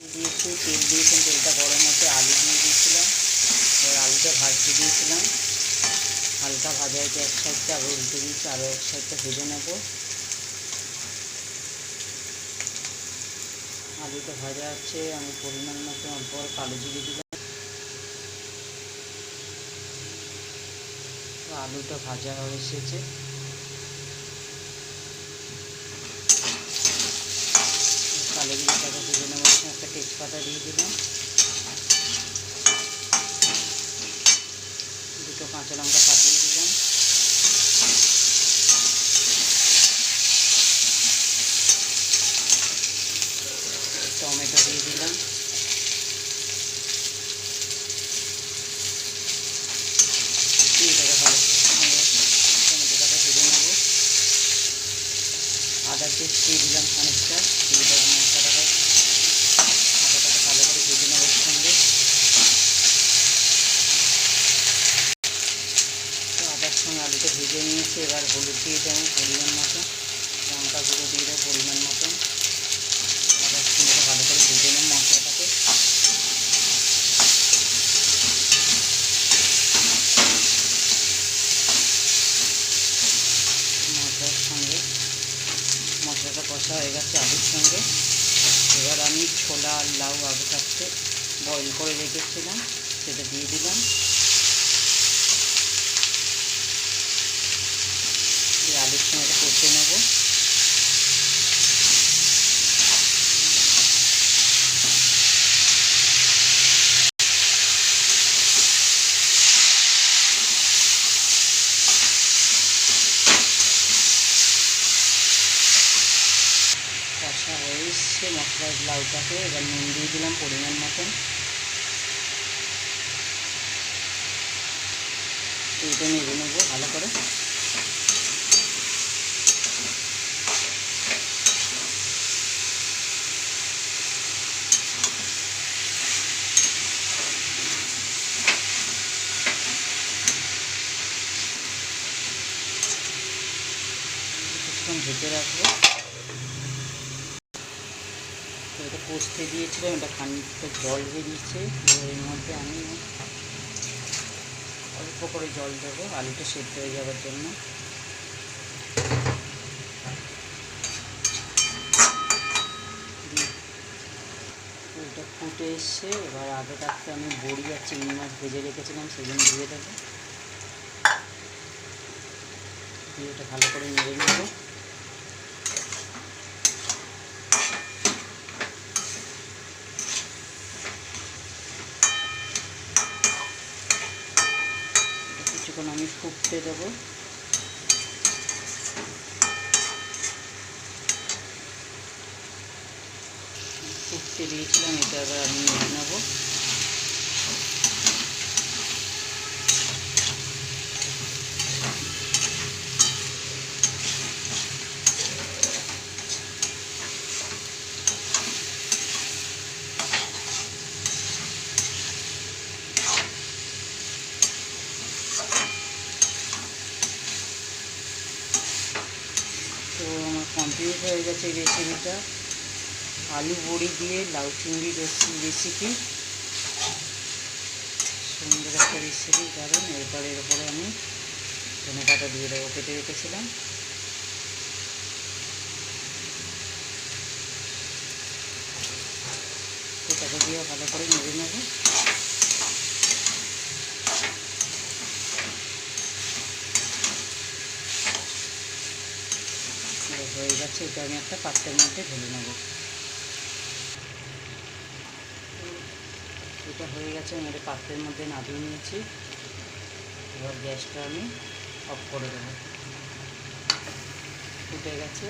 দিয়েছি, তেল দিয়েছিলাম, তেলটা গরম হতে আলু দিয়ে দিয়েছিলাম। এবার আলুটা ভাজতে দিয়েছিলাম, হালকা ভাজা হয়েছে এক সাইডটা, আবার উল্টে দিয়েছি, আরও এক সাইডটা ভেজে নেব। আলুটা ভাজা আছে, আমি পরিমাণ মতো অল্প কালো জিরে দিলাম। আলুটা ভাজা হয়ে এসেছে, কালো জিরেটাকে ভেজে নেব। একটা তেজপাতা দিয়ে দিলাম, দুটো কাঁচা লঙ্কা ফাটিয়ে দিলাম, টমেটো দিয়ে দিলাম, এটাকে ভালো টমেটোটাকে ভেজে নেব। আদা পেস্ট দিয়ে দিলাম খানিকটা, মশলাটাকে আদাটাকে ভালো করে ভেজে নেব এর সঙ্গে। তো আদার সঙ্গে আলুটা ভেজে নিয়েছি, এবার হলুদ দিয়ে দেবো পরিমাণ মতো, লঙ্কা গুঁড়ো দিয়ে দেবো পরিমাণ মতো। আদার সঙ্গে ভালো করে ভেজে নেব মশলাটাকে। মশলার সঙ্গে মশলাটা কষা হয়ে গেছে আলুর সঙ্গে। এবার আমি ছোলা আর লাউ আগে থাকতে বয়েল করে রেখেছিলাম, সেটা দিয়ে দিলাম। এই আলুর সঙ্গে এটা কষে নেব। কষা হয়ে এসছে মশলার লাউটাকে, এবার নুন দিয়ে দিলাম পরিমাণ মতন। এটা নেড়ে নেবো ভালো করে। কিছুক্ষণ ঢেকে রাখবো। তো এটা কষতে দিয়েছিলাম, এটা খানিকটা জল বেরিয়েছে, এর মধ্যে আমি অল্প করে জল দেবো আলুটা সেদ্ধ হয়ে যাওয়ার জন্য। এটা ফুটে এসছে, এবার আগে থাকতে আমি বড়ি আর চিংড়ি মাছ ভেজে রেখেছিলাম, সেগুলো দিয়ে দেবো। দিয়ে এটা ভালো করে নেড়ে নেব। কিছুক্ষণ আমি ফুটতে দেবো। ফুটতে দিয়েছিলাম, এটা এবার আমি নেড়ে নেব। তো আমার কমপ্লিট হয়ে গেছে এই রেসিপিটা, আলু বড়ি দিয়ে লাউ চিংড়ি রেসিপি। সুন্দর একটা রেসিপি, কারণ এরপরে এর উপরে আমি ধনেপাতা দিয়ে দেবো, কেটে রেখেছিলাম। এটাকে দিয়ে ভালো করে নেড়ে নেব। হয়ে গেছে, এটা আমি একটা পাত্রের মধ্যে ঢেলে নেব। এটা হয়ে গেছে, আমি একটা পাত্রের মধ্যে নামিয়ে নিয়েছি। এবার গ্যাসটা আমি অফ করে দেবো। ফুটে গেছে।